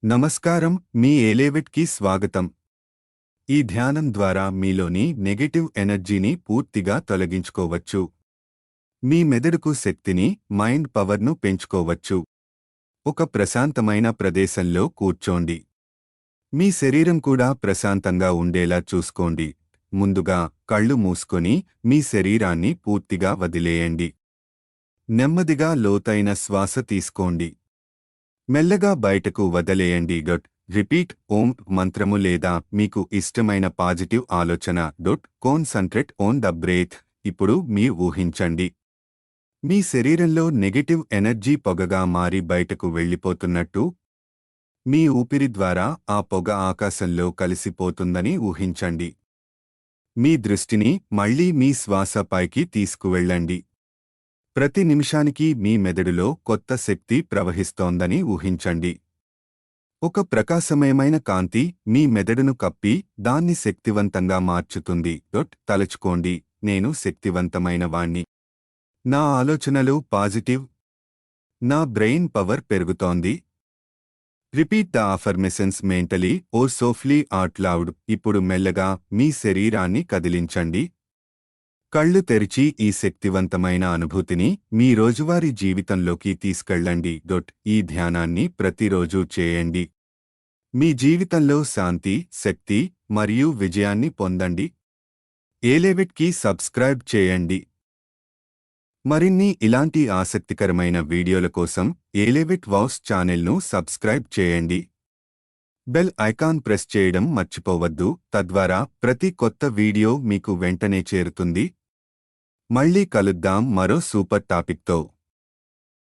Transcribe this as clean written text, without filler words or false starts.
నమస్కారం, మీ ఏలేవిట్కి స్వాగతం. ఈ ధ్యానం ద్వారా మీలోని నెగెటివ్ ఎనర్జీని పూర్తిగా తొలగించుకోవచ్చు. మీ మెదడుకు శక్తిని, మైండ్ పవర్ను పెంచుకోవచ్చు. ఒక ప్రశాంతమైన ప్రదేశంలో కూర్చోండి. మీ శరీరం కూడా ప్రశాంతంగా ఉండేలా చూసుకోండి. ముందుగా కళ్ళు మూసుకొని మీ శరీరాన్ని పూర్తిగా వదిలేయండి. నెమ్మదిగా లోతైన శ్వాస తీసుకోండి. మెల్లగా బయటకు వదిలేయండి. రిపీట్ ఓం మంత్రము లేదా మీకు ఇష్టమైన పాజిటివ్ ఆలోచన. Concentrate on the breadth. ఇప్పుడు ఊహించండి, మీ శరీరంలో నెగటివ్ ఎనర్జీ పొగగా మారి బయటకు వెళ్ళిపోతున్నట్టు. మీ ఊపిరి ద్వారా ఆ పొగ ఆకాశంలో కలిసిపోతుందని ఊహించండి. మీ దృష్టిని మళ్లీ మీ శ్వాస పైకి తీసుకువెళ్ళండి. ప్రతి నిమిషానికి మీ మెదడులో కొత్త శక్తి ప్రవహిస్తోందని ఊహించండి. ఒక ప్రకాశమయమైన కాంతి మీ మెదడును కప్పి దాన్ని శక్తివంతంగా మార్చుతుంది. తలుచుకోండి, నేను శక్తివంతమైన వాణ్ణి. నా ఆలోచనలు పాజిటివ్. నా బ్రెయిన్ పవర్ పెరుగుతోంది. Repeat the affirmations mentally or softly out loud. ఇప్పుడు మెల్లగా మీ శరీరాన్ని కదిలించండి. కళ్ళు తెరిచి ఈ శక్తివంతమైన అనుభూతిని మీ రోజువారీ జీవితంలోకి తీసుకెళ్ళండి. ఈ ధ్యానాన్ని ప్రతిరోజూ చేయండి. మీ జీవితంలో శాంతి, శక్తి మరియు విజయాన్ని పొందండి. ఏలేవిట్కి సబ్స్క్రైబ్ చేయండి. మరిన్ని ఇలాంటి ఆసక్తికరమైన వీడియోల కోసం ఏలేవిట్ వావ్స్ ఛానల్ను సబ్స్క్రైబ్ చేయండి. బెల్ ఐకాన్ ప్రెస్ చేయడం మర్చిపోవద్దు, తద్వారా ప్రతి కొత్త వీడియో మీకు వెంటనే చేరుతుంది. మళ్ళీ కలుద్దాం మరో సూపర్ టాపిక్తో.